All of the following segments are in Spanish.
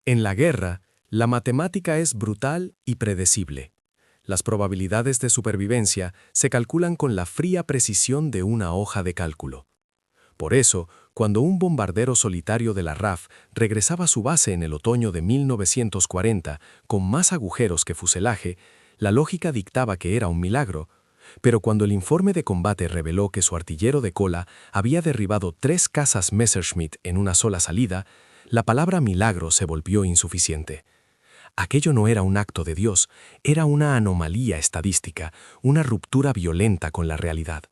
En la guerra, la matemática es brutal y predecible. Las probabilidades de supervivencia se calculan con la fría precisión de una hoja de cálculo. Por eso, cuando un bombardero solitario de la RAF regresaba a su base en el otoño de 1940 con más agujeros que fuselaje, la lógica dictaba que era un milagro. Pero cuando el informe de combate reveló que su artillero de cola había derribado 3 cazas Messerschmitt en una sola salida, la palabra milagro se volvió insuficiente. Aquello no era un acto de Dios, era una anomalía estadística, una ruptura violenta con la realidad.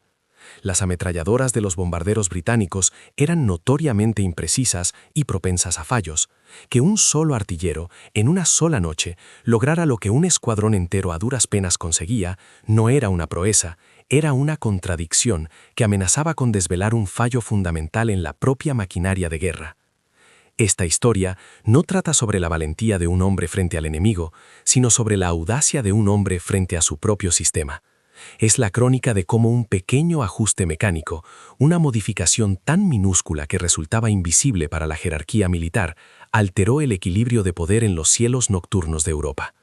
Las ametralladoras de los bombarderos británicos eran notoriamente imprecisas y propensas a fallos. Que un solo artillero, en una sola noche, lograra lo que un escuadrón entero a duras penas conseguía, no era una proeza, era una contradicción que amenazaba con desvelar un fallo fundamental en la propia maquinaria de guerra. Esta historia no trata sobre la valentía de un hombre frente al enemigo, sino sobre la audacia de un hombre frente a su propio sistema. Es la crónica de cómo un pequeño ajuste mecánico, una modificación tan minúscula que resultaba invisible para la jerarquía militar, alteró el equilibrio de poder en los cielos nocturnos de Europa.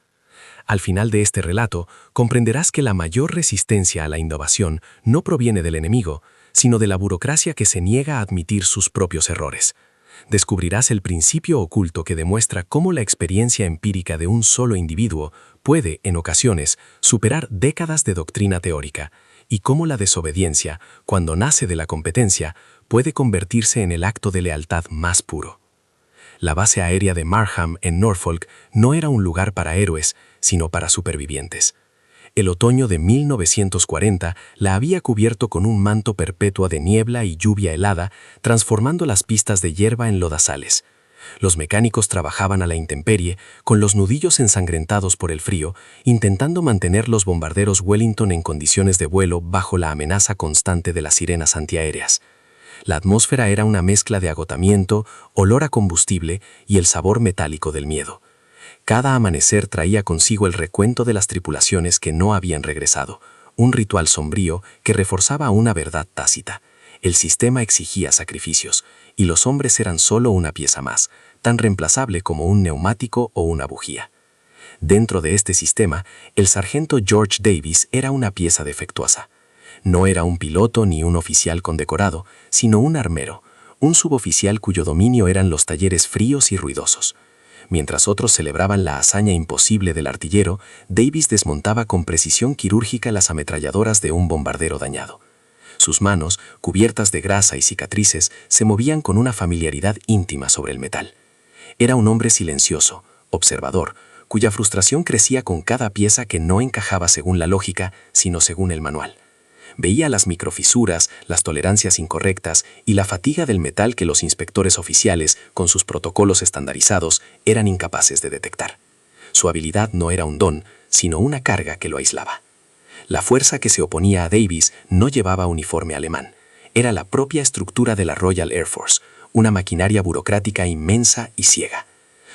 Al final de este relato, comprenderás que la mayor resistencia a la innovación no proviene del enemigo, sino de la burocracia que se niega a admitir sus propios errores. Descubrirás el principio oculto que demuestra cómo la experiencia empírica de un solo individuo puede, en ocasiones, superar décadas de doctrina teórica, y cómo la desobediencia, cuando nace de la competencia, puede convertirse en el acto de lealtad más puro. La base aérea de Markham, en Norfolk, no era un lugar para héroes, sino para supervivientes. El otoño de 1940 la había cubierto con un manto perpetuo de niebla y lluvia helada, transformando las pistas de hierba en lodazales. Los mecánicos trabajaban a la intemperie, con los nudillos ensangrentados por el frío, intentando mantener los bombarderos Wellington en condiciones de vuelo bajo la amenaza constante de las sirenas antiaéreas. La atmósfera era una mezcla de agotamiento, olor a combustible y el sabor metálico del miedo. Cada amanecer traía consigo el recuento de las tripulaciones que no habían regresado, un ritual sombrío que reforzaba una verdad tácita. El sistema exigía sacrificios, y los hombres eran solo una pieza más, tan reemplazable como un neumático o una bujía. Dentro de este sistema, el sargento George Davis era una pieza defectuosa. No era un piloto ni un oficial condecorado, sino un armero, un suboficial cuyo dominio eran los talleres fríos y ruidosos. Mientras otros celebraban la hazaña imposible del artillero, Davis desmontaba con precisión quirúrgica las ametralladoras de un bombardero dañado. Sus manos, cubiertas de grasa y cicatrices, se movían con una familiaridad íntima sobre el metal. Era un hombre silencioso, observador, cuya frustración crecía con cada pieza que no encajaba según la lógica, sino según el manual. Veía las microfisuras, las tolerancias incorrectas y la fatiga del metal que los inspectores oficiales, con sus protocolos estandarizados, eran incapaces de detectar. Su habilidad no era un don, sino una carga que lo aislaba. La fuerza que se oponía a Davis no llevaba uniforme alemán. Era la propia estructura de la Royal Air Force, una maquinaria burocrática inmensa y ciega.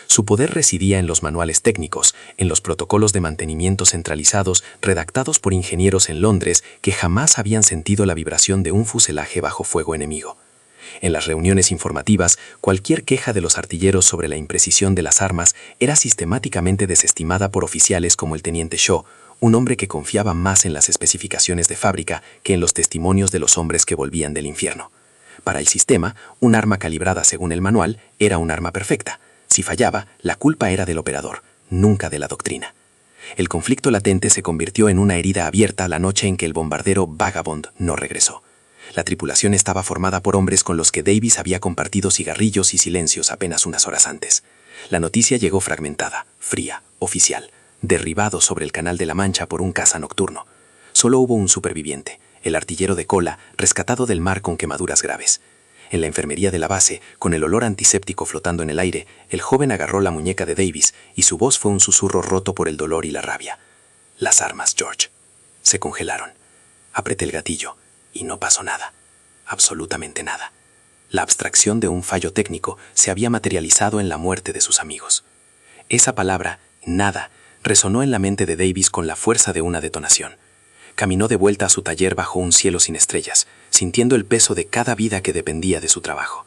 Su poder residía en los manuales técnicos, en los protocolos de mantenimiento centralizados redactados por ingenieros en Londres que jamás habían sentido la vibración de un fuselaje bajo fuego enemigo. En las reuniones informativas, cualquier queja de los artilleros sobre la imprecisión de las armas era sistemáticamente desestimada por oficiales como el teniente Shaw, un hombre que confiaba más en las especificaciones de fábrica que en los testimonios de los hombres que volvían del infierno. Para el sistema, un arma calibrada según el manual era un arma perfecta. Si fallaba, la culpa era del operador, nunca de la doctrina. El conflicto latente se convirtió en una herida abierta la noche en que el bombardero Vagabond no regresó. La tripulación estaba formada por hombres con los que Davis había compartido cigarrillos y silencios apenas unas horas antes. La noticia llegó fragmentada, fría, oficial, derribado sobre el Canal de la Mancha por un caza nocturno. Solo hubo un superviviente, el artillero de cola, rescatado del mar con quemaduras graves. En la enfermería de la base, con el olor antiséptico flotando en el aire, el joven agarró la muñeca de Davis y su voz fue un susurro roto por el dolor y la rabia. Las armas, George. Se congelaron. Apreté el gatillo y no pasó nada. Absolutamente nada. La abstracción de un fallo técnico se había materializado en la muerte de sus amigos. Esa palabra, nada, resonó en la mente de Davis con la fuerza de una detonación. Caminó de vuelta a su taller bajo un cielo sin estrellas, sintiendo el peso de cada vida que dependía de su trabajo.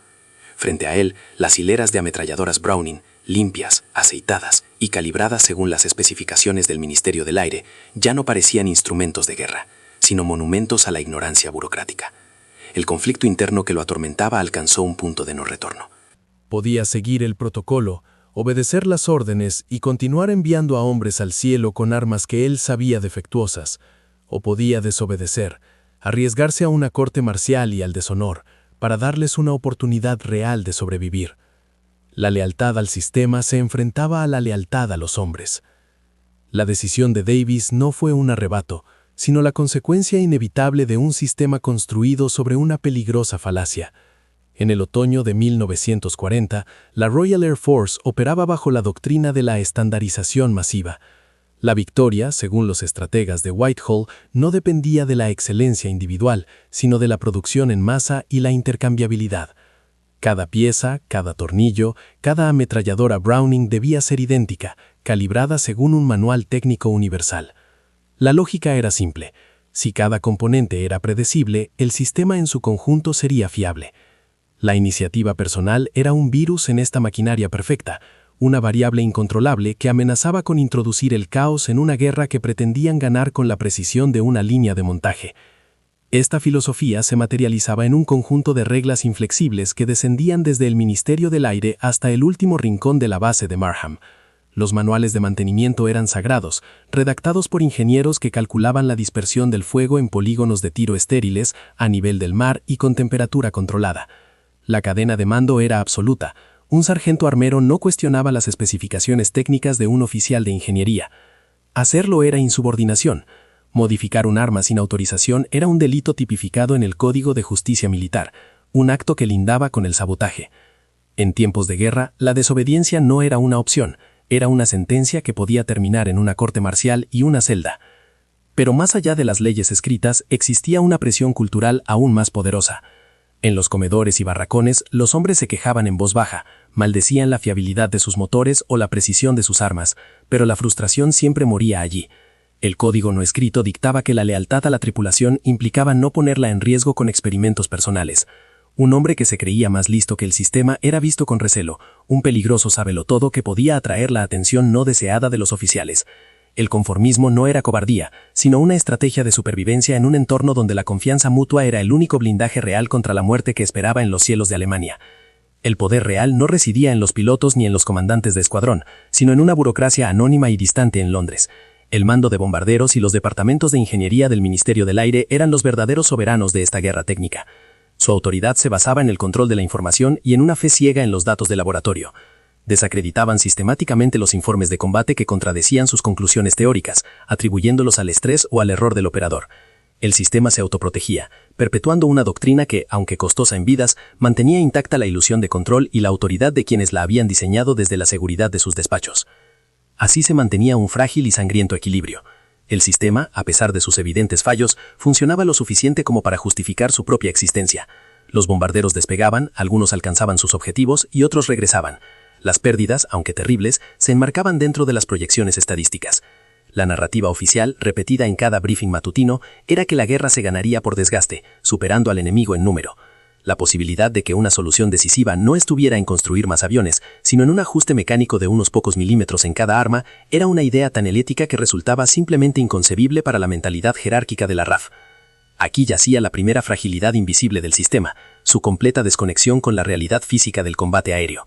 Frente a él, las hileras de ametralladoras Browning, limpias, aceitadas y calibradas según las especificaciones del Ministerio del Aire, ya no parecían instrumentos de guerra, sino monumentos a la ignorancia burocrática. El conflicto interno que lo atormentaba alcanzó un punto de no retorno. Podía seguir el protocolo, obedecer las órdenes y continuar enviando a hombres al cielo con armas que él sabía defectuosas, o podía desobedecer, arriesgarse a una corte marcial y al deshonor, para darles una oportunidad real de sobrevivir. La lealtad al sistema se enfrentaba a la lealtad a los hombres. La decisión de Davis no fue un arrebato, sino la consecuencia inevitable de un sistema construido sobre una peligrosa falacia. En el otoño de 1940, la Royal Air Force operaba bajo la doctrina de la estandarización masiva. La victoria, según los estrategas de Whitehall, no dependía de la excelencia individual, sino de la producción en masa y la intercambiabilidad. Cada pieza, cada tornillo, cada ametralladora Browning debía ser idéntica, calibrada según un manual técnico universal. La lógica era simple. Si cada componente era predecible, el sistema en su conjunto sería fiable. La iniciativa personal era un virus en esta maquinaria perfecta, una variable incontrolable que amenazaba con introducir el caos en una guerra que pretendían ganar con la precisión de una línea de montaje. Esta filosofía se materializaba en un conjunto de reglas inflexibles que descendían desde el Ministerio del Aire hasta el último rincón de la base de Marham. Los manuales de mantenimiento eran sagrados, redactados por ingenieros que calculaban la dispersión del fuego en polígonos de tiro estériles, a nivel del mar y con temperatura controlada. La cadena de mando era absoluta. Un sargento armero no cuestionaba las especificaciones técnicas de un oficial de ingeniería. Hacerlo era insubordinación. Modificar un arma sin autorización era un delito tipificado en el Código de Justicia Militar, un acto que lindaba con el sabotaje. En tiempos de guerra, la desobediencia no era una opción, era una sentencia que podía terminar en una corte marcial y una celda. Pero más allá de las leyes escritas, existía una presión cultural aún más poderosa. En los comedores y barracones, los hombres se quejaban en voz baja, maldecían la fiabilidad de sus motores o la precisión de sus armas, pero la frustración siempre moría allí. El código no escrito dictaba que la lealtad a la tripulación implicaba no ponerla en riesgo con experimentos personales. Un hombre que se creía más listo que el sistema era visto con recelo, un peligroso sabelotodo que podía atraer la atención no deseada de los oficiales. El conformismo no era cobardía, sino una estrategia de supervivencia en un entorno donde la confianza mutua era el único blindaje real contra la muerte que esperaba en los cielos de Alemania. El poder real no residía en los pilotos ni en los comandantes de escuadrón, sino en una burocracia anónima y distante en Londres. El mando de bombarderos y los departamentos de ingeniería del Ministerio del Aire eran los verdaderos soberanos de esta guerra técnica. Su autoridad se basaba en el control de la información y en una fe ciega en los datos de laboratorio. Desacreditaban sistemáticamente los informes de combate que contradecían sus conclusiones teóricas, atribuyéndolos al estrés o al error del operador. El sistema se autoprotegía, perpetuando una doctrina que, aunque costosa en vidas, mantenía intacta la ilusión de control y la autoridad de quienes la habían diseñado desde la seguridad de sus despachos. Así se mantenía un frágil y sangriento equilibrio. El sistema, a pesar de sus evidentes fallos, funcionaba lo suficiente como para justificar su propia existencia. Los bombarderos despegaban, algunos alcanzaban sus objetivos y otros regresaban. Las pérdidas, aunque terribles, se enmarcaban dentro de las proyecciones estadísticas. La narrativa oficial, repetida en cada briefing matutino, era que la guerra se ganaría por desgaste, superando al enemigo en número. La posibilidad de que una solución decisiva no estuviera en construir más aviones, sino en un ajuste mecánico de unos pocos milímetros en cada arma, era una idea tan helética que resultaba simplemente inconcebible para la mentalidad jerárquica de la RAF. Aquí yacía la primera fragilidad invisible del sistema, su completa desconexión con la realidad física del combate aéreo.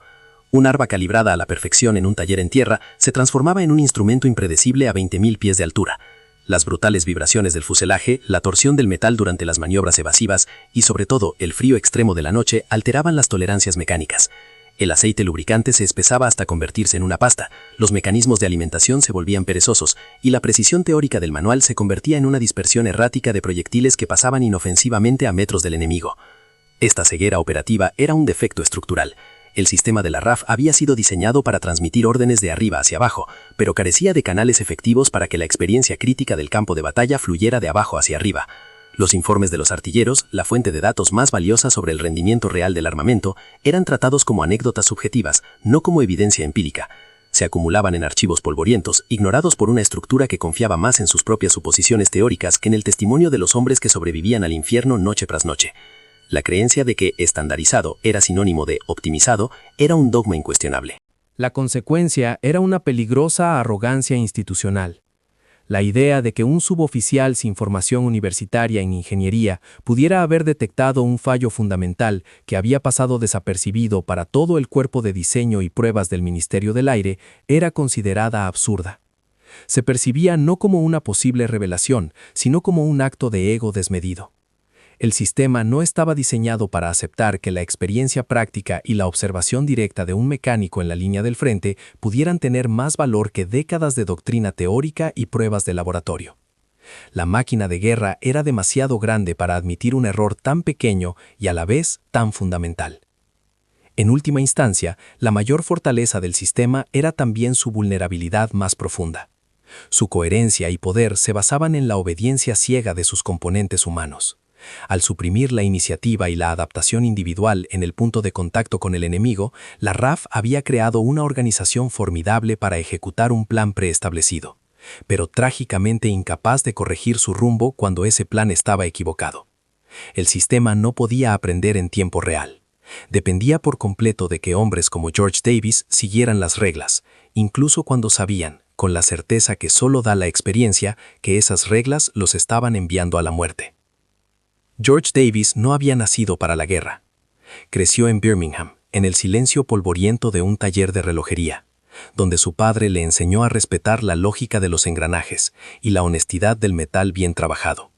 Un arma calibrada a la perfección en un taller en tierra se transformaba en un instrumento impredecible a 20.000 pies de altura. Las brutales vibraciones del fuselaje, la torsión del metal durante las maniobras evasivas y, sobre todo, el frío extremo de la noche alteraban las tolerancias mecánicas. El aceite lubricante se espesaba hasta convertirse en una pasta, los mecanismos de alimentación se volvían perezosos y la precisión teórica del manual se convertía en una dispersión errática de proyectiles que pasaban inofensivamente a metros del enemigo. Esta ceguera operativa era un defecto estructural. El sistema de la RAF había sido diseñado para transmitir órdenes de arriba hacia abajo, pero carecía de canales efectivos para que la experiencia crítica del campo de batalla fluyera de abajo hacia arriba. Los informes de los artilleros, la fuente de datos más valiosa sobre el rendimiento real del armamento, eran tratados como anécdotas subjetivas, no como evidencia empírica. Se acumulaban en archivos polvorientos, ignorados por una estructura que confiaba más en sus propias suposiciones teóricas que en el testimonio de los hombres que sobrevivían al infierno noche tras noche. La creencia de que estandarizado era sinónimo de optimizado era un dogma incuestionable. La consecuencia era una peligrosa arrogancia institucional. La idea de que un suboficial sin formación universitaria en ingeniería pudiera haber detectado un fallo fundamental que había pasado desapercibido para todo el cuerpo de diseño y pruebas del Ministerio del Aire era considerada absurda. Se percibía no como una posible revelación, sino como un acto de ego desmedido. El sistema no estaba diseñado para aceptar que la experiencia práctica y la observación directa de un mecánico en la línea del frente pudieran tener más valor que décadas de doctrina teórica y pruebas de laboratorio. La máquina de guerra era demasiado grande para admitir un error tan pequeño y a la vez tan fundamental. En última instancia, la mayor fortaleza del sistema era también su vulnerabilidad más profunda. Su coherencia y poder se basaban en la obediencia ciega de sus componentes humanos. Al suprimir la iniciativa y la adaptación individual en el punto de contacto con el enemigo, la RAF había creado una organización formidable para ejecutar un plan preestablecido, pero trágicamente incapaz de corregir su rumbo cuando ese plan estaba equivocado. El sistema no podía aprender en tiempo real. Dependía por completo de que hombres como George Davis siguieran las reglas, incluso cuando sabían, con la certeza que solo da la experiencia, que esas reglas los estaban enviando a la muerte. George Davis no había nacido para la guerra. Creció en Birmingham, en el silencio polvoriento de un taller de relojería, donde su padre le enseñó a respetar la lógica de los engranajes y la honestidad del metal bien trabajado.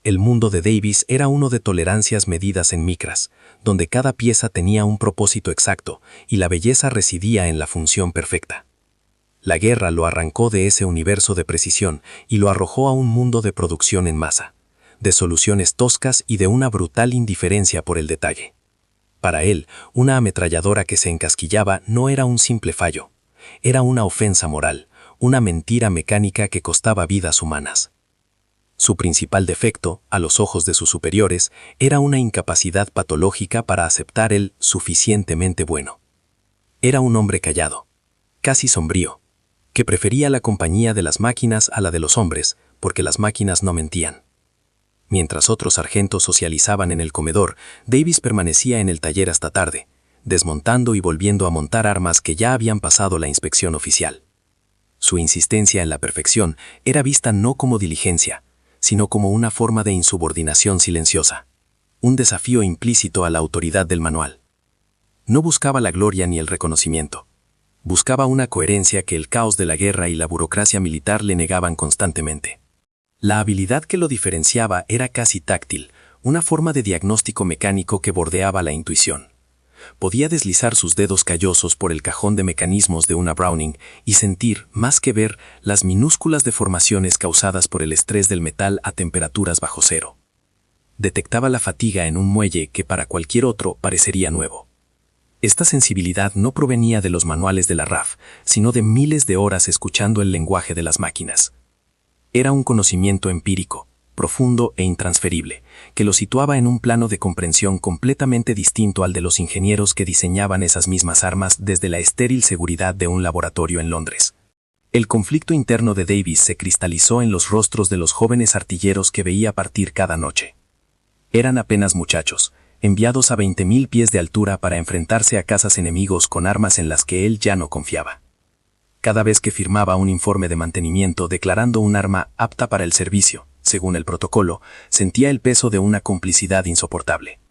El mundo de Davis era uno de tolerancias medidas en micras, donde cada pieza tenía un propósito exacto y la belleza residía en la función perfecta. La guerra lo arrancó de ese universo de precisión y lo arrojó a un mundo de producción en masa, de soluciones toscas y de una brutal indiferencia por el detalle. Para él, una ametralladora que se encasquillaba no era un simple fallo, era una ofensa moral, una mentira mecánica que costaba vidas humanas. Su principal defecto, a los ojos de sus superiores, era una incapacidad patológica para aceptar el suficientemente bueno. Era un hombre callado, casi sombrío, que prefería la compañía de las máquinas a la de los hombres, porque las máquinas no mentían. Mientras otros sargentos socializaban en el comedor, Davis permanecía en el taller hasta tarde, desmontando y volviendo a montar armas que ya habían pasado la inspección oficial. Su insistencia en la perfección era vista no como diligencia, sino como una forma de insubordinación silenciosa, un desafío implícito a la autoridad del manual. No buscaba la gloria ni el reconocimiento. Buscaba una coherencia que el caos de la guerra y la burocracia militar le negaban constantemente. La habilidad que lo diferenciaba era casi táctil, una forma de diagnóstico mecánico que bordeaba la intuición. Podía deslizar sus dedos callosos por el cajón de mecanismos de una Browning y sentir, más que ver, las minúsculas deformaciones causadas por el estrés del metal a temperaturas bajo cero. Detectaba la fatiga en un muelle que para cualquier otro parecería nuevo. Esta sensibilidad no provenía de los manuales de la RAF, sino de miles de horas escuchando el lenguaje de las máquinas. Era un conocimiento empírico, profundo e intransferible, que lo situaba en un plano de comprensión completamente distinto al de los ingenieros que diseñaban esas mismas armas desde la estéril seguridad de un laboratorio en Londres. El conflicto interno de Davis se cristalizó en los rostros de los jóvenes artilleros que veía partir cada noche. Eran apenas muchachos, enviados a 20.000 pies de altura para enfrentarse a cazas enemigos con armas en las que él ya no confiaba. Cada vez que firmaba un informe de mantenimiento declarando un arma apta para el servicio, según el protocolo, sentía el peso de una complicidad insoportable.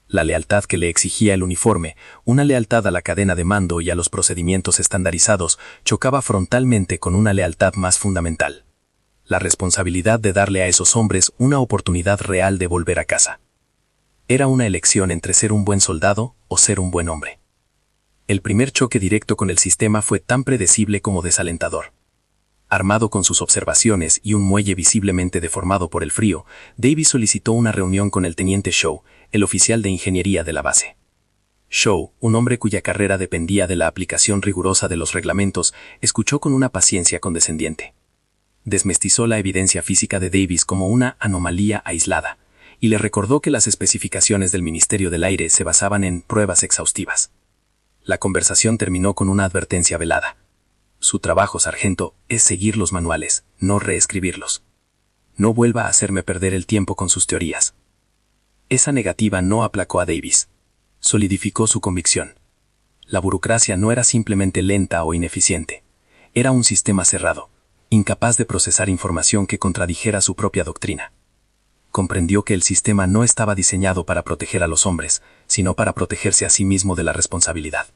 La lealtad que le exigía el uniforme, una lealtad a la cadena de mando y a los procedimientos estandarizados, chocaba frontalmente con una lealtad más fundamental: la responsabilidad de darle a esos hombres una oportunidad real de volver a casa. Era una elección entre ser un buen soldado o ser un buen hombre. El primer choque directo con el sistema fue tan predecible como desalentador. Armado con sus observaciones y un muelle visiblemente deformado por el frío, Davis solicitó una reunión con el teniente Shaw, el oficial de ingeniería de la base. Shaw, un hombre cuya carrera dependía de la aplicación rigurosa de los reglamentos, escuchó con una paciencia condescendiente. Desmestizó la evidencia física de Davis como una anomalía aislada, y le recordó que las especificaciones del Ministerio del Aire se basaban en pruebas exhaustivas. La conversación terminó con una advertencia velada. Su trabajo, sargento, es seguir los manuales, no reescribirlos. No vuelva a hacerme perder el tiempo con sus teorías. Esa negativa no aplacó a Davis. Solidificó su convicción. La burocracia no era simplemente lenta o ineficiente. Era un sistema cerrado, incapaz de procesar información que contradijera su propia doctrina. Comprendió que el sistema no estaba diseñado para proteger a los hombres, sino para protegerse a sí mismo de la responsabilidad.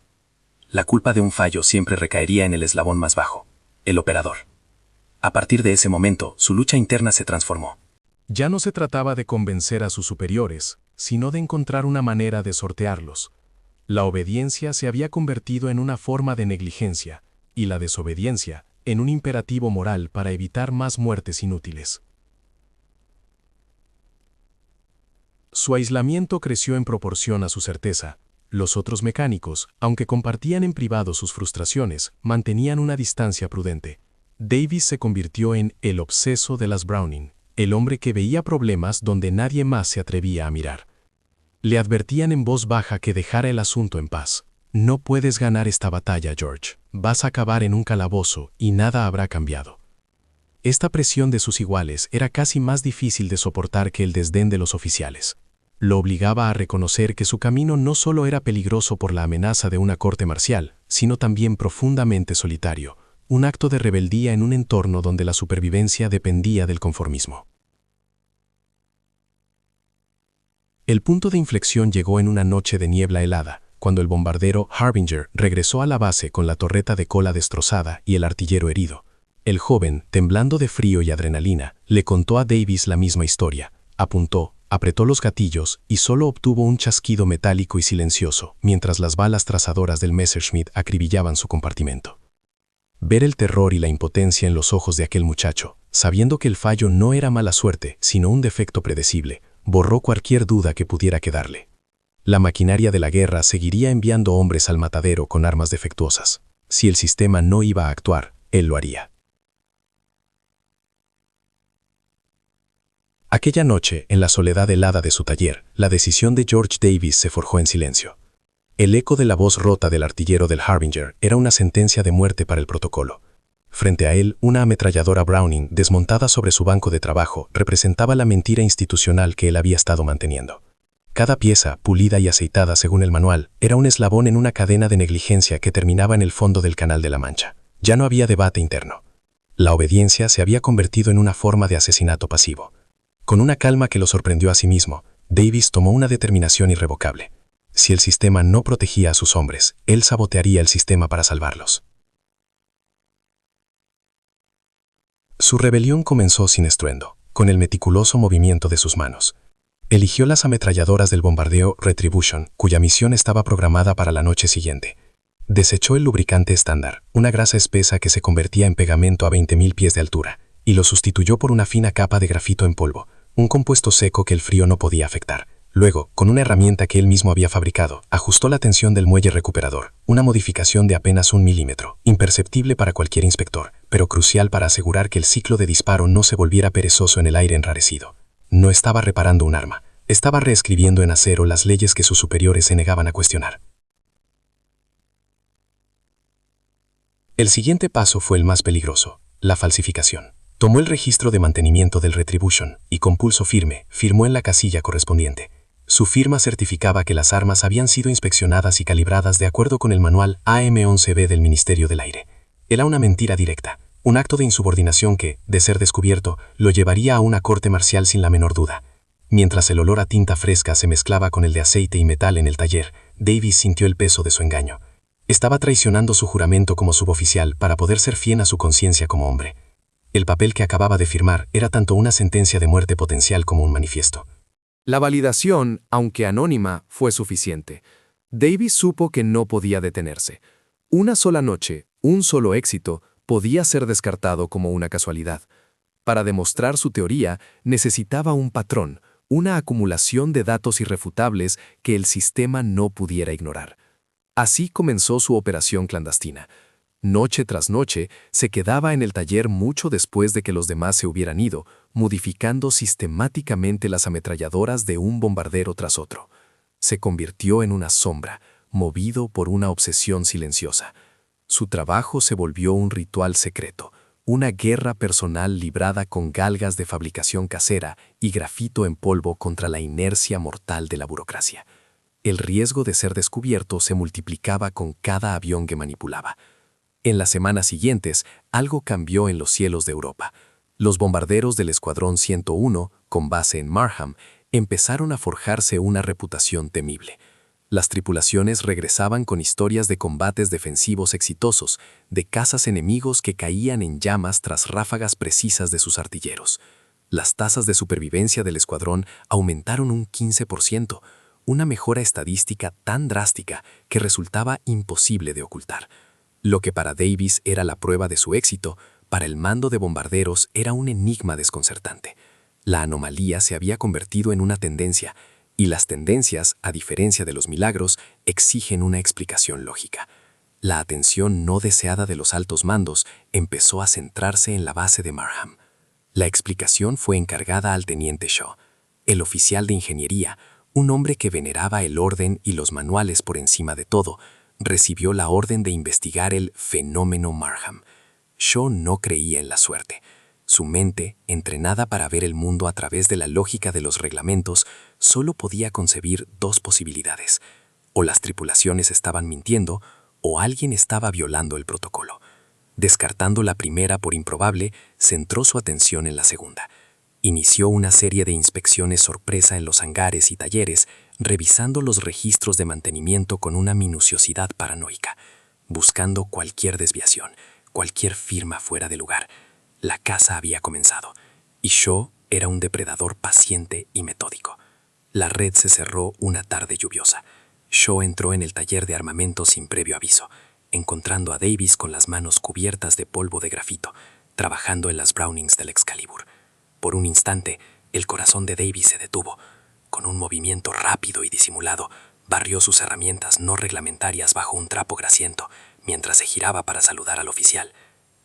La culpa de un fallo siempre recaería en el eslabón más bajo, el operador. A partir de ese momento, su lucha interna se transformó. Ya no se trataba de convencer a sus superiores, sino de encontrar una manera de sortearlos. La obediencia se había convertido en una forma de negligencia, y la desobediencia en un imperativo moral para evitar más muertes inútiles. Su aislamiento creció en proporción a su certeza. Los otros mecánicos, aunque compartían en privado sus frustraciones, mantenían una distancia prudente. Davis se convirtió en el obseso de las Browning, el hombre que veía problemas donde nadie más se atrevía a mirar. Le advertían en voz baja que dejara el asunto en paz. No puedes ganar esta batalla, George. Vas a acabar en un calabozo y nada habrá cambiado. Esta presión de sus iguales era casi más difícil de soportar que el desdén de los oficiales. Lo obligaba a reconocer que su camino no solo era peligroso por la amenaza de una corte marcial, sino también profundamente solitario, un acto de rebeldía en un entorno donde la supervivencia dependía del conformismo. El punto de inflexión llegó en una noche de niebla helada, cuando el bombardero Harbinger regresó a la base con la torreta de cola destrozada y el artillero herido. El joven, temblando de frío y adrenalina, le contó a Davis la misma historia. Apuntó, apretó los gatillos y solo obtuvo un chasquido metálico y silencioso, mientras las balas trazadoras del Messerschmitt acribillaban su compartimento. Ver el terror y la impotencia en los ojos de aquel muchacho, sabiendo que el fallo no era mala suerte, sino un defecto predecible, borró cualquier duda que pudiera quedarle. La maquinaria de la guerra seguiría enviando hombres al matadero con armas defectuosas. Si el sistema no iba a actuar, él lo haría. Aquella noche, en la soledad helada de su taller, la decisión de George Davis se forjó en silencio. El eco de la voz rota del artillero del Harbinger era una sentencia de muerte para el protocolo. Frente a él, una ametralladora Browning, desmontada sobre su banco de trabajo, representaba la mentira institucional que él había estado manteniendo. Cada pieza, pulida y aceitada según el manual, era un eslabón en una cadena de negligencia que terminaba en el fondo del Canal de la Mancha. Ya no había debate interno. La obediencia se había convertido en una forma de asesinato pasivo. Con una calma que lo sorprendió a sí mismo, Davis tomó una determinación irrevocable. Si el sistema no protegía a sus hombres, él sabotearía el sistema para salvarlos. Su rebelión comenzó sin estruendo, con el meticuloso movimiento de sus manos. Eligió las ametralladoras del bombardeo Retribution, cuya misión estaba programada para la noche siguiente. Desechó el lubricante estándar, una grasa espesa que se convertía en pegamento a 20.000 pies de altura, y lo sustituyó por una fina capa de grafito en polvo, un compuesto seco que el frío no podía afectar. Luego, con una herramienta que él mismo había fabricado, ajustó la tensión del muelle recuperador, una modificación de apenas 1 milímetro, imperceptible para cualquier inspector, pero crucial para asegurar que el ciclo de disparo no se volviera perezoso en el aire enrarecido. No estaba reparando un arma, estaba reescribiendo en acero las leyes que sus superiores se negaban a cuestionar. El siguiente paso fue el más peligroso, la falsificación. Tomó el registro de mantenimiento del Retribution y con pulso firme firmó en la casilla correspondiente. Su firma certificaba que las armas habían sido inspeccionadas y calibradas de acuerdo con el manual AM-11B del Ministerio del Aire. Era una mentira directa, un acto de insubordinación que, de ser descubierto, lo llevaría a una corte marcial sin la menor duda. Mientras el olor a tinta fresca se mezclaba con el de aceite y metal en el taller, Davis sintió el peso de su engaño. Estaba traicionando su juramento como suboficial para poder ser fiel a su conciencia como hombre. El papel que acababa de firmar era tanto una sentencia de muerte potencial como un manifiesto. La validación, aunque anónima, fue suficiente. Davis supo que no podía detenerse. Una sola noche, un solo éxito, podía ser descartado como una casualidad. Para demostrar su teoría, necesitaba un patrón, una acumulación de datos irrefutables que el sistema no pudiera ignorar. Así comenzó su operación clandestina. Noche tras noche, se quedaba en el taller mucho después de que los demás se hubieran ido, modificando sistemáticamente las ametralladoras de un bombardero tras otro. Se convirtió en una sombra, movido por una obsesión silenciosa. Su trabajo se volvió un ritual secreto, una guerra personal librada con galgas de fabricación casera y grafito en polvo contra la inercia mortal de la burocracia. El riesgo de ser descubierto se multiplicaba con cada avión que manipulaba. En las semanas siguientes, algo cambió en los cielos de Europa. Los bombarderos del Escuadrón 101, con base en Marham, empezaron a forjarse una reputación temible. Las tripulaciones regresaban con historias de combates defensivos exitosos, de cazas enemigos que caían en llamas tras ráfagas precisas de sus artilleros. Las tasas de supervivencia del escuadrón aumentaron un 15%, una mejora estadística tan drástica que resultaba imposible de ocultar. Lo que para Davis era la prueba de su éxito, para el mando de bombarderos era un enigma desconcertante. La anomalía se había convertido en una tendencia, y las tendencias, a diferencia de los milagros, exigen una explicación lógica. La atención no deseada de los altos mandos empezó a centrarse en la base de Marham. La explicación fue encargada al teniente Shaw, el oficial de ingeniería, un hombre que veneraba el orden y los manuales por encima de todo, recibió la orden de investigar el fenómeno Marham. Shaw no creía en la suerte. Su mente, entrenada para ver el mundo a través de la lógica de los reglamentos, solo podía concebir dos posibilidades. O las tripulaciones estaban mintiendo, o alguien estaba violando el protocolo. Descartando la primera por improbable, centró su atención en la segunda. Inició una serie de inspecciones sorpresa en los hangares y talleres, revisando los registros de mantenimiento con una minuciosidad paranoica, buscando cualquier desviación, cualquier firma fuera de lugar. La caza había comenzado, y Shaw era un depredador paciente y metódico. La red se cerró una tarde lluviosa. Shaw entró en el taller de armamento sin previo aviso, encontrando a Davis con las manos cubiertas de polvo de grafito, trabajando en las Brownings del Excalibur. Por un instante, el corazón de Davis se detuvo. Con un movimiento rápido y disimulado, barrió sus herramientas no reglamentarias bajo un trapo grasiento, mientras se giraba para saludar al oficial.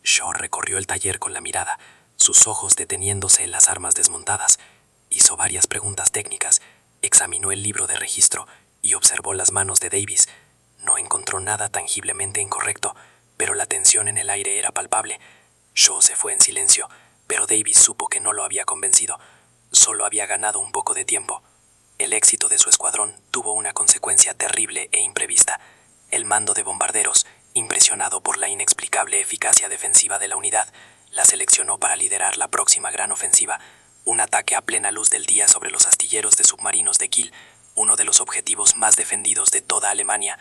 Shaw recorrió el taller con la mirada, sus ojos deteniéndose en las armas desmontadas. Hizo varias preguntas técnicas, examinó el libro de registro y observó las manos de Davis. No encontró nada tangiblemente incorrecto, pero la tensión en el aire era palpable. Shaw se fue en silencio, pero Davis supo que no lo había convencido. Solo había ganado un poco de tiempo. El éxito de su escuadrón tuvo una consecuencia terrible e imprevista. El mando de bombarderos, impresionado por la inexplicable eficacia defensiva de la unidad, la seleccionó para liderar la próxima gran ofensiva, un ataque a plena luz del día sobre los astilleros de submarinos de Kiel, uno de los objetivos más defendidos de toda Alemania.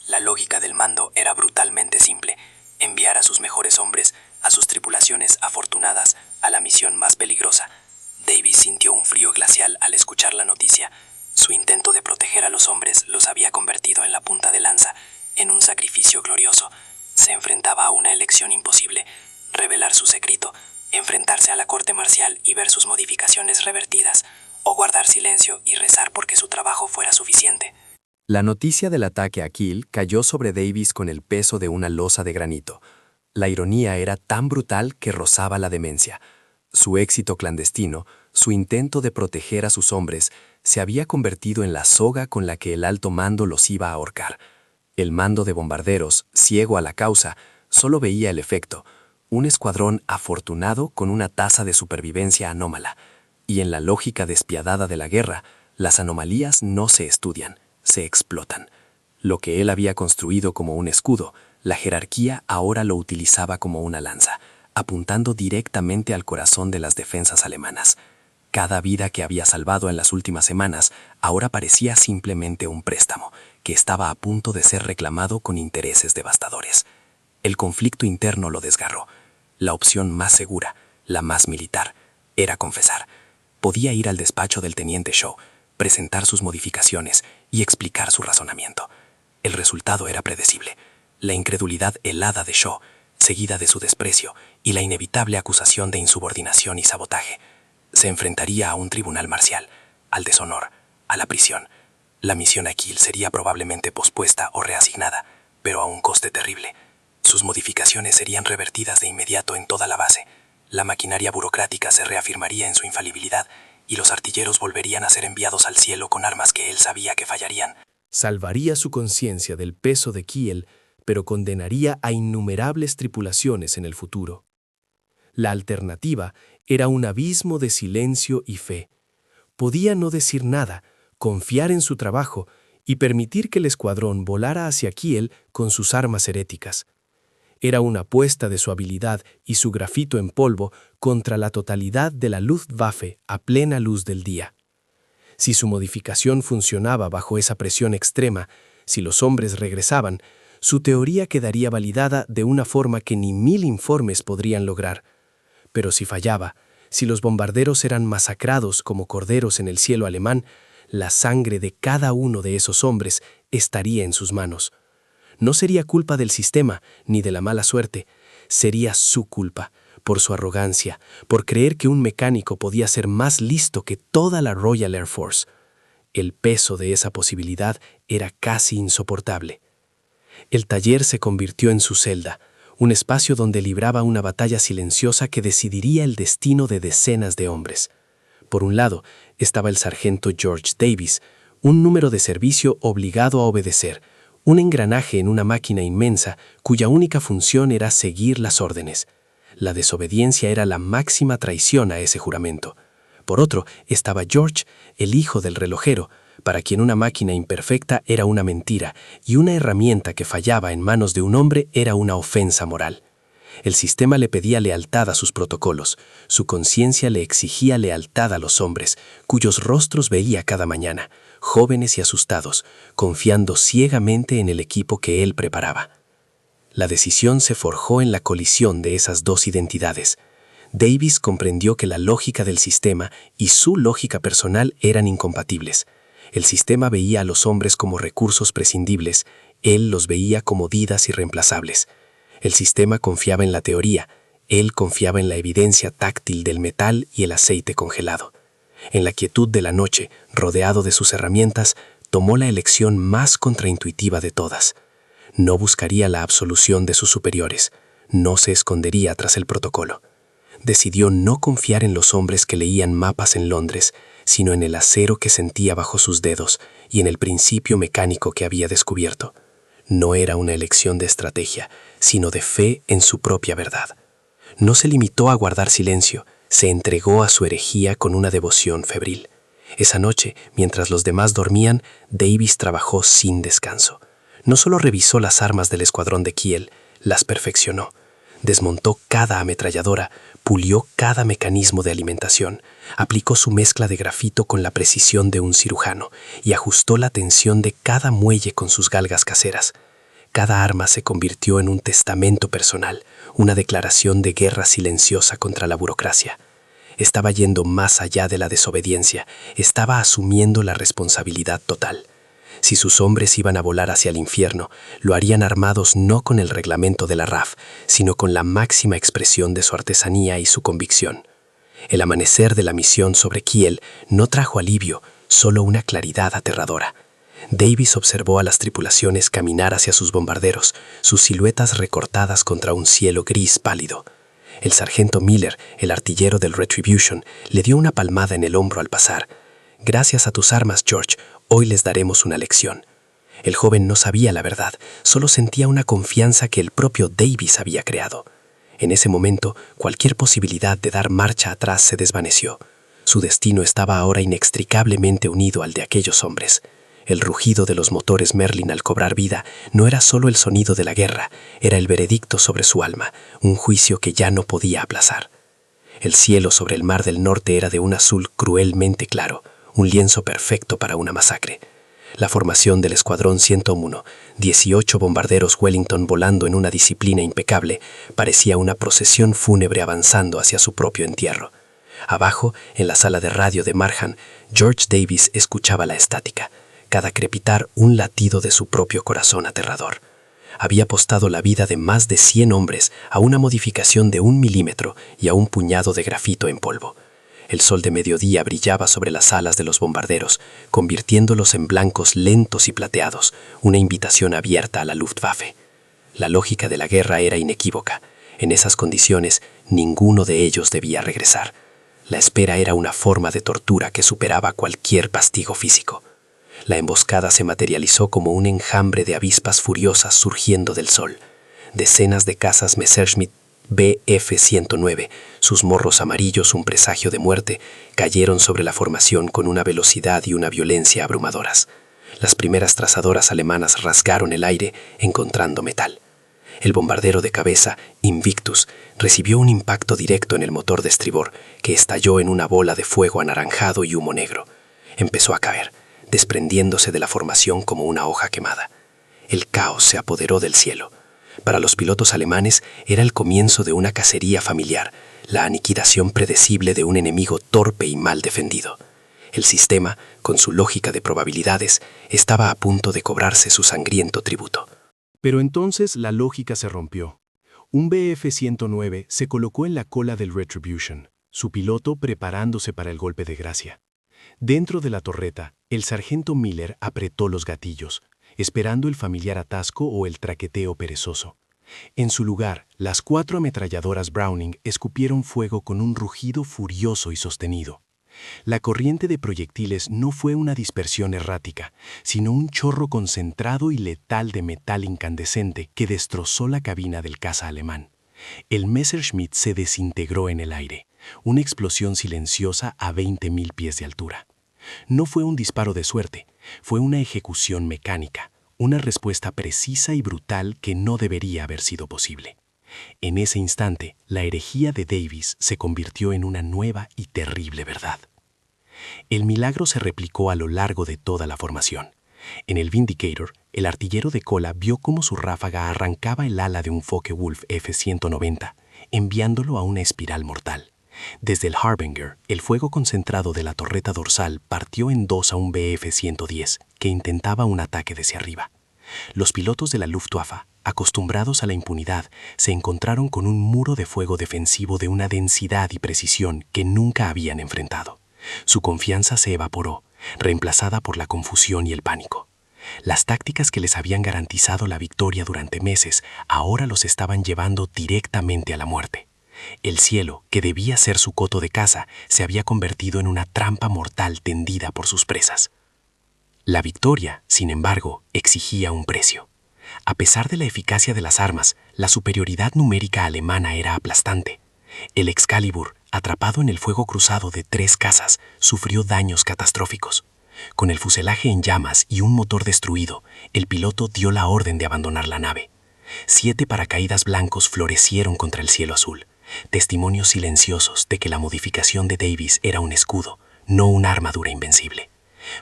La lógica del mando era brutalmente simple: enviar a sus mejores hombres, a sus tripulaciones afortunadas, a la misión más peligrosa. Davis sintió un frío glacial al escuchar la noticia. Su intento de proteger a los hombres los había convertido en la punta de lanza, en un sacrificio glorioso. Se enfrentaba a una elección imposible: revelar su secreto, enfrentarse a la corte marcial y ver sus modificaciones revertidas, o guardar silencio y rezar porque su trabajo fuera suficiente. La noticia del ataque a Kiel cayó sobre Davis con el peso de una losa de granito. La ironía era tan brutal que rozaba la demencia. Su éxito clandestino, su intento de proteger a sus hombres, se había convertido en la soga con la que el alto mando los iba a ahorcar. El mando de bombarderos, ciego a la causa, solo veía el efecto: un escuadrón afortunado con una tasa de supervivencia anómala. Y en la lógica despiadada de la guerra, las anomalías no se estudian, se explotan. Lo que él había construido como un escudo, la jerarquía ahora lo utilizaba como una lanza, apuntando directamente al corazón de las defensas alemanas. Cada vida que había salvado en las últimas semanas ahora parecía simplemente un préstamo, que estaba a punto de ser reclamado con intereses devastadores. El conflicto interno lo desgarró. La opción más segura, la más militar, era confesar. Podía ir al despacho del teniente Shaw, presentar sus modificaciones y explicar su razonamiento. El resultado era predecible: la incredulidad helada de Shaw, seguida de su desprecio y la inevitable acusación de insubordinación y sabotaje. Se enfrentaría a un tribunal marcial, al deshonor, a la prisión. La misión a Kiel sería probablemente pospuesta o reasignada, pero a un coste terrible. Sus modificaciones serían revertidas de inmediato en toda la base. La maquinaria burocrática se reafirmaría en su infalibilidad y los artilleros volverían a ser enviados al cielo con armas que él sabía que fallarían. Salvaría su conciencia del peso de Kiel, pero condenaría a innumerables tripulaciones en el futuro. La alternativa era un abismo de silencio y fe. Podía no decir nada, confiar en su trabajo y permitir que el escuadrón volara hacia Kiel con sus armas heréticas. Era una apuesta de su habilidad y su grafito en polvo contra la totalidad de la Luftwaffe a plena luz del día. Si su modificación funcionaba bajo esa presión extrema, si los hombres regresaban, su teoría quedaría validada de una forma que ni 1000 informes podrían lograr. Pero si fallaba, si los bombarderos eran masacrados como corderos en el cielo alemán, la sangre de cada uno de esos hombres estaría en sus manos. No sería culpa del sistema ni de la mala suerte, sería su culpa, por su arrogancia, por creer que un mecánico podía ser más listo que toda la Royal Air Force. El peso de esa posibilidad era casi insoportable. El taller se convirtió en su celda, un espacio donde libraba una batalla silenciosa que decidiría el destino de decenas de hombres. Por un lado, estaba el sargento George Davis, un número de servicio obligado a obedecer, un engranaje en una máquina inmensa cuya única función era seguir las órdenes. La desobediencia era la máxima traición a ese juramento. Por otro, estaba George, el hijo del relojero, para quien una máquina imperfecta era una mentira y una herramienta que fallaba en manos de un hombre era una ofensa moral. El sistema le pedía lealtad a sus protocolos, su conciencia le exigía lealtad a los hombres, cuyos rostros veía cada mañana, jóvenes y asustados, confiando ciegamente en el equipo que él preparaba. La decisión se forjó en la colisión de esas dos identidades. Davis comprendió que la lógica del sistema y su lógica personal eran incompatibles. El sistema veía a los hombres como recursos prescindibles, él los veía como vidas irreemplazables. El sistema confiaba en la teoría, él confiaba en la evidencia táctil del metal y el aceite congelado. En la quietud de la noche, rodeado de sus herramientas, tomó la elección más contraintuitiva de todas. No buscaría la absolución de sus superiores, no se escondería tras el protocolo. Decidió no confiar en los hombres que leían mapas en Londres, sino en el acero que sentía bajo sus dedos y en el principio mecánico que había descubierto. No era una elección de estrategia, sino de fe en su propia verdad. No se limitó a guardar silencio, se entregó a su herejía con una devoción febril. Esa noche, mientras los demás dormían, Davis trabajó sin descanso. No solo revisó las armas del escuadrón de Kiel, las perfeccionó. Desmontó cada ametralladora, pulió cada mecanismo de alimentación, aplicó su mezcla de grafito con la precisión de un cirujano y ajustó la tensión de cada muelle con sus galgas caseras. Cada arma se convirtió en un testamento personal, una declaración de guerra silenciosa contra la burocracia. Estaba yendo más allá de la desobediencia, estaba asumiendo la responsabilidad total. Si sus hombres iban a volar hacia el infierno, lo harían armados no con el reglamento de la RAF, sino con la máxima expresión de su artesanía y su convicción. El amanecer de la misión sobre Kiel no trajo alivio, solo una claridad aterradora. Davis observó a las tripulaciones caminar hacia sus bombarderos, sus siluetas recortadas contra un cielo gris pálido. El sargento Miller, el artillero del Retribution, le dio una palmada en el hombro al pasar. «Gracias a tus armas, George, hoy les daremos una lección». El joven no sabía la verdad, solo sentía una confianza que el propio Davis había creado. En ese momento, cualquier posibilidad de dar marcha atrás se desvaneció. Su destino estaba ahora inextricablemente unido al de aquellos hombres. El rugido de los motores Merlin al cobrar vida no era solo el sonido de la guerra, era el veredicto sobre su alma, un juicio que ya no podía aplazar. El cielo sobre el mar del norte era de un azul cruelmente claro, un lienzo perfecto para una masacre. La formación del Escuadrón 101, 18 bombarderos Wellington volando en una disciplina impecable, parecía una procesión fúnebre avanzando hacia su propio entierro. Abajo, en la sala de radio de Markham, George Davis escuchaba la estática, cada crepitar un latido de su propio corazón aterrador. Había apostado la vida de más de 100 hombres a una modificación de 1 milímetro y a un puñado de grafito en polvo. El sol de mediodía brillaba sobre las alas de los bombarderos, convirtiéndolos en blancos lentos y plateados, una invitación abierta a la Luftwaffe. La lógica de la guerra era inequívoca. En esas condiciones, ninguno de ellos debía regresar. La espera era una forma de tortura que superaba cualquier castigo físico. La emboscada se materializó como un enjambre de avispas furiosas surgiendo del sol. Decenas de cazas Messerschmitt Bf-109, sus morros amarillos un presagio de muerte, cayeron sobre la formación con una velocidad y una violencia abrumadoras. Las primeras trazadoras alemanas rasgaron el aire encontrando metal. El bombardero de cabeza, Invictus, recibió un impacto directo en el motor de estribor, que estalló en una bola de fuego anaranjado y humo negro. Empezó a caer, desprendiéndose de la formación como una hoja quemada. El caos se apoderó del cielo. Para los pilotos alemanes era el comienzo de una cacería familiar, la aniquilación predecible de un enemigo torpe y mal defendido. El sistema, con su lógica de probabilidades, estaba a punto de cobrarse su sangriento tributo. Pero entonces la lógica se rompió. Un Bf-109 se colocó en la cola del Retribution, su piloto preparándose para el golpe de gracia. Dentro de la torreta, el sargento Miller apretó los gatillos, esperando el familiar atasco o el traqueteo perezoso. En su lugar, las 4 ametralladoras Browning escupieron fuego con un rugido furioso y sostenido. La corriente de proyectiles no fue una dispersión errática, sino un chorro concentrado y letal de metal incandescente que destrozó la cabina del caza alemán. El Messerschmitt se desintegró en el aire, una explosión silenciosa a 20.000 pies de altura. No fue un disparo de suerte, fue una ejecución mecánica, una respuesta precisa y brutal que no debería haber sido posible. En ese instante, la herejía de Davis se convirtió en una nueva y terrible verdad. El milagro se replicó a lo largo de toda la formación. En el Vindicator, el artillero de cola vio cómo su ráfaga arrancaba el ala de un Focke-Wulf F-190, enviándolo a una espiral mortal. Desde el Harbinger, el fuego concentrado de la torreta dorsal partió en dos a un Bf-110, que intentaba un ataque desde arriba. Los pilotos de la Luftwaffe, acostumbrados a la impunidad, se encontraron con un muro de fuego defensivo de una densidad y precisión que nunca habían enfrentado. Su confianza se evaporó, reemplazada por la confusión y el pánico. Las tácticas que les habían garantizado la victoria durante meses ahora los estaban llevando directamente a la muerte. El cielo, que debía ser su coto de caza, se había convertido en una trampa mortal tendida por sus presas. La victoria, sin embargo, exigía un precio. A pesar de la eficacia de las armas, la superioridad numérica alemana era aplastante. El Excalibur, atrapado en el fuego cruzado de 3 cazas, sufrió daños catastróficos. Con el fuselaje en llamas y un motor destruido, el piloto dio la orden de abandonar la nave. 7 paracaídas blancos florecieron contra el cielo azul, testimonios silenciosos de que la modificación de Davis era un escudo, no una armadura invencible.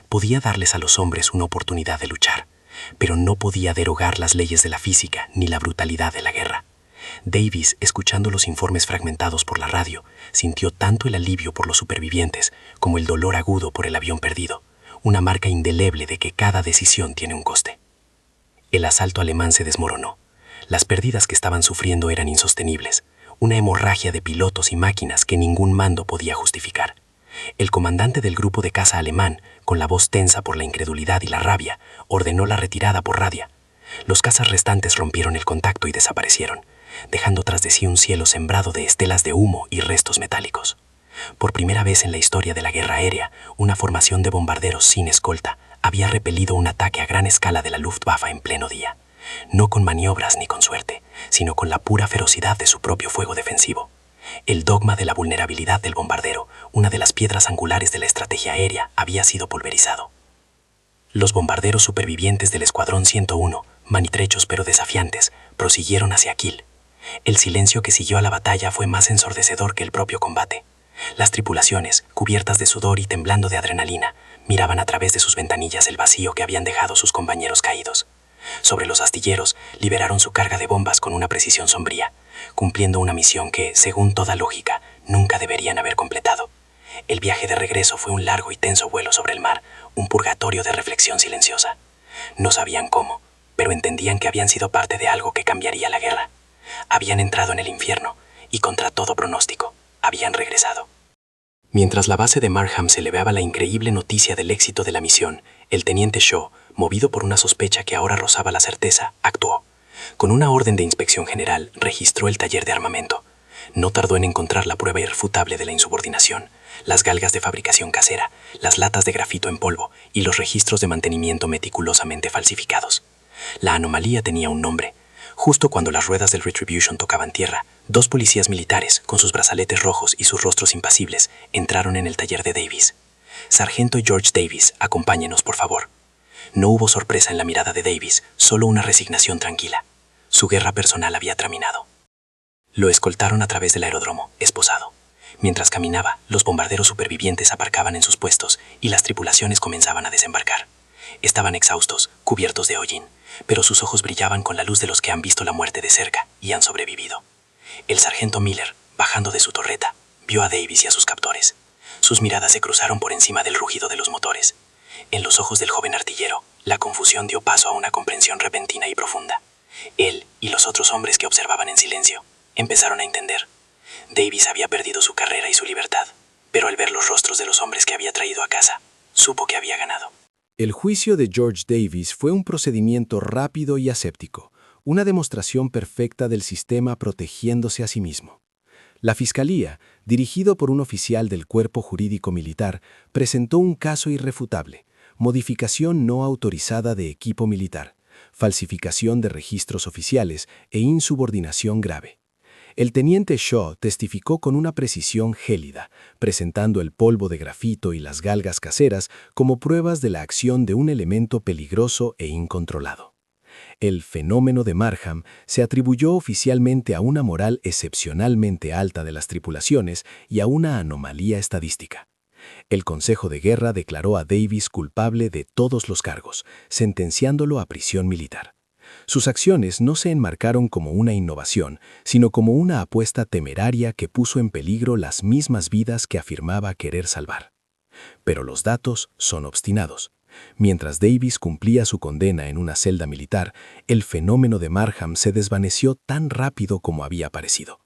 Podía darles a los hombres una oportunidad de luchar, pero no podía derogar las leyes de la física ni la brutalidad de la guerra. Davis, escuchando los informes fragmentados por la radio, sintió tanto el alivio por los supervivientes como el dolor agudo por el avión perdido, una marca indeleble de que cada decisión tiene un coste. El asalto alemán se desmoronó. Las pérdidas que estaban sufriendo eran insostenibles, una hemorragia de pilotos y máquinas que ningún mando podía justificar. El comandante del grupo de caza alemán, con la voz tensa por la incredulidad y la rabia, ordenó la retirada por radio. Los cazas restantes rompieron el contacto y desaparecieron, dejando tras de sí un cielo sembrado de estelas de humo y restos metálicos. Por primera vez en la historia de la guerra aérea, una formación de bombarderos sin escolta había repelido un ataque a gran escala de la Luftwaffe en pleno día, no con maniobras ni con suerte, sino con la pura ferocidad de su propio fuego defensivo. El dogma de la vulnerabilidad del bombardero, una de las piedras angulares de la estrategia aérea, había sido pulverizado. Los bombarderos supervivientes del Escuadrón 101, manitrechos pero desafiantes, prosiguieron hacia Kiel. El silencio que siguió a la batalla fue más ensordecedor que el propio combate. Las tripulaciones, cubiertas de sudor y temblando de adrenalina, miraban a través de sus ventanillas el vacío que habían dejado sus compañeros caídos. Sobre los astilleros, liberaron su carga de bombas con una precisión sombría, cumpliendo una misión que, según toda lógica, nunca deberían haber completado. El viaje de regreso fue un largo y tenso vuelo sobre el mar, un purgatorio de reflexión silenciosa. No sabían cómo, pero entendían que habían sido parte de algo que cambiaría la guerra. Habían entrado en el infierno y, contra todo pronóstico, habían regresado. Mientras la base de Markham celebraba la increíble noticia del éxito de la misión, el teniente Shaw, movido por una sospecha que ahora rozaba la certeza, actuó. Con una orden de inspección general, registró el taller de armamento. No tardó en encontrar la prueba irrefutable de la insubordinación, las galgas de fabricación casera, las latas de grafito en polvo y los registros de mantenimiento meticulosamente falsificados. La anomalía tenía un nombre. Justo cuando las ruedas del Retribution tocaban tierra, 2 policías militares, con sus brazaletes rojos y sus rostros impasibles, entraron en el taller de Davis. «Sargento George Davis, acompáñenos, por favor». No hubo sorpresa en la mirada de Davis, solo una resignación tranquila. Su guerra personal había terminado. Lo escoltaron a través del aeródromo, esposado. Mientras caminaba, los bombarderos supervivientes aparcaban en sus puestos y las tripulaciones comenzaban a desembarcar. Estaban exhaustos, cubiertos de hollín, pero sus ojos brillaban con la luz de los que han visto la muerte de cerca y han sobrevivido. El sargento Miller, bajando de su torreta, vio a Davis y a sus captores. Sus miradas se cruzaron por encima del rugido de los motores. En los ojos del joven artillero, la confusión dio paso a una comprensión repentina y profunda. Él y los otros hombres que observaban en silencio empezaron a entender. Davis había perdido su carrera y su libertad, pero al ver los rostros de los hombres que había traído a casa, supo que había ganado. El juicio de George Davis fue un procedimiento rápido y aséptico, una demostración perfecta del sistema protegiéndose a sí mismo. La Fiscalía, dirigido por un oficial del Cuerpo Jurídico Militar, presentó un caso irrefutable: modificación no autorizada de equipo militar, falsificación de registros oficiales e insubordinación grave. El teniente Shaw testificó con una precisión gélida, presentando el polvo de grafito y las galgas caseras como pruebas de la acción de un elemento peligroso e incontrolado. El fenómeno de Markham se atribuyó oficialmente a una moral excepcionalmente alta de las tripulaciones y a una anomalía estadística. El Consejo de Guerra declaró a Davis culpable de todos los cargos, sentenciándolo a prisión militar. Sus acciones no se enmarcaron como una innovación, sino como una apuesta temeraria que puso en peligro las mismas vidas que afirmaba querer salvar. Pero los datos son obstinados. Mientras Davis cumplía su condena en una celda militar, el fenómeno de Markham se desvaneció tan rápido como había aparecido.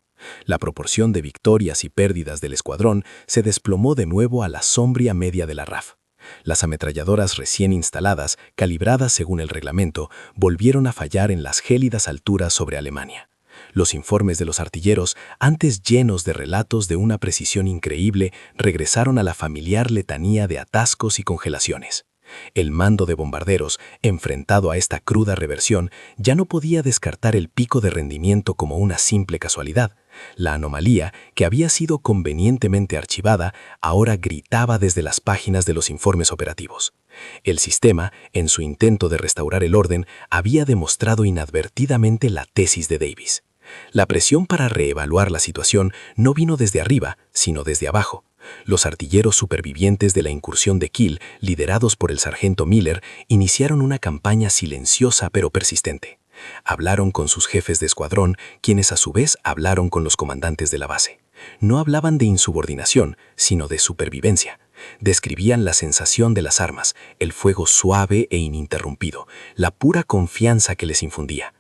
La proporción de victorias y pérdidas del escuadrón se desplomó de nuevo a la sombría media de la RAF. Las ametralladoras recién instaladas, calibradas según el reglamento, volvieron a fallar en las gélidas alturas sobre Alemania. Los informes de los artilleros, antes llenos de relatos de una precisión increíble, regresaron a la familiar letanía de atascos y congelaciones. El mando de bombarderos, enfrentado a esta cruda reversión, ya no podía descartar el pico de rendimiento como una simple casualidad. La anomalía, que había sido convenientemente archivada, ahora gritaba desde las páginas de los informes operativos. El sistema, en su intento de restaurar el orden, había demostrado inadvertidamente la tesis de Davis. La presión para reevaluar la situación no vino desde arriba, sino desde abajo. Los artilleros supervivientes de la incursión de Kiel, liderados por el sargento Miller, iniciaron una campaña silenciosa pero persistente. Hablaron con sus jefes de escuadrón, quienes a su vez hablaron con los comandantes de la base. No hablaban de insubordinación, sino de supervivencia. Describían la sensación de las armas, el fuego suave e ininterrumpido, la pura confianza que les infundía.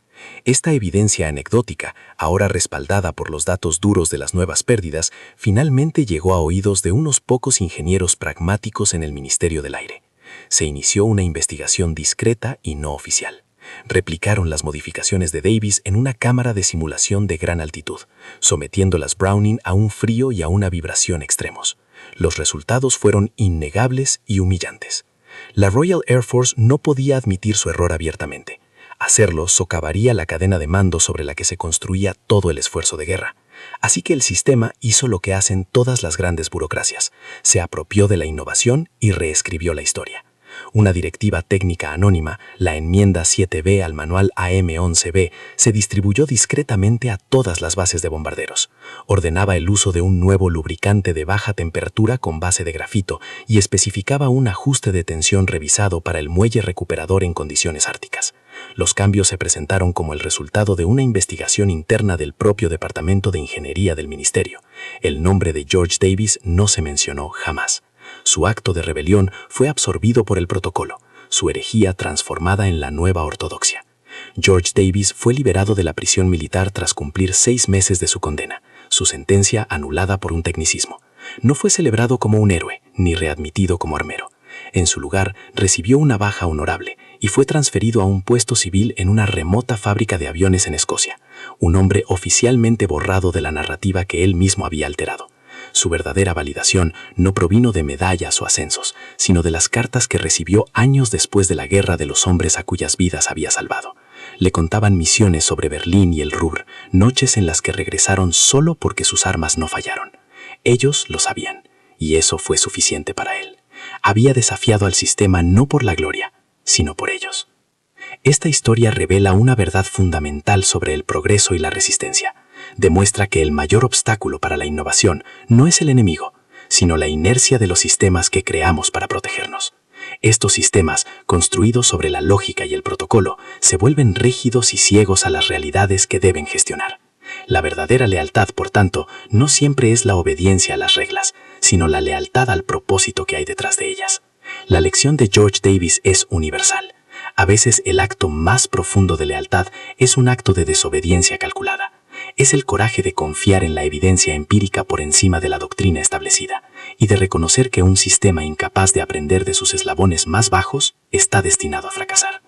Esta evidencia anecdótica, ahora respaldada por los datos duros de las nuevas pérdidas, finalmente llegó a oídos de unos pocos ingenieros pragmáticos en el Ministerio del Aire. Se inició una investigación discreta y no oficial. Replicaron las modificaciones de Davis en una cámara de simulación de gran altitud, sometiendo las Browning a un frío y a una vibración extremos. Los resultados fueron innegables y humillantes. La Royal Air Force no podía admitir su error abiertamente. Hacerlo socavaría la cadena de mando sobre la que se construía todo el esfuerzo de guerra. Así que el sistema hizo lo que hacen todas las grandes burocracias. Se apropió de la innovación y reescribió la historia. Una directiva técnica anónima, la enmienda 7B al manual AM-11B, se distribuyó discretamente a todas las bases de bombarderos. Ordenaba el uso de un nuevo lubricante de baja temperatura con base de grafito y especificaba un ajuste de tensión revisado para el muelle recuperador en condiciones árticas. Los cambios se presentaron como el resultado de una investigación interna del propio Departamento de Ingeniería del Ministerio. El nombre de George Davis no se mencionó jamás. Su acto de rebelión fue absorbido por el protocolo, su herejía transformada en la nueva ortodoxia. George Davis fue liberado de la prisión militar tras cumplir 6 meses de su condena, su sentencia anulada por un tecnicismo. No fue celebrado como un héroe, ni readmitido como armero. En su lugar, recibió una baja honorable y fue transferido a un puesto civil en una remota fábrica de aviones en Escocia, un hombre oficialmente borrado de la narrativa que él mismo había alterado. Su verdadera validación no provino de medallas o ascensos, sino de las cartas que recibió años después de la guerra de los hombres a cuyas vidas había salvado. Le contaban misiones sobre Berlín y el Ruhr, noches en las que regresaron solo porque sus armas no fallaron. Ellos lo sabían, y eso fue suficiente para él. Había desafiado al sistema no por la gloria, sino por ellos. Esta historia revela una verdad fundamental sobre el progreso y la resistencia. Demuestra que el mayor obstáculo para la innovación no es el enemigo, sino la inercia de los sistemas que creamos para protegernos. Estos sistemas, construidos sobre la lógica y el protocolo, se vuelven rígidos y ciegos a las realidades que deben gestionar. La verdadera lealtad, por tanto, no siempre es la obediencia a las reglas, sino la lealtad al propósito que hay detrás de ellas. La lección de George Davis es universal. A veces el acto más profundo de lealtad es un acto de desobediencia calculada. Es el coraje de confiar en la evidencia empírica por encima de la doctrina establecida y de reconocer que un sistema incapaz de aprender de sus eslabones más bajos está destinado a fracasar.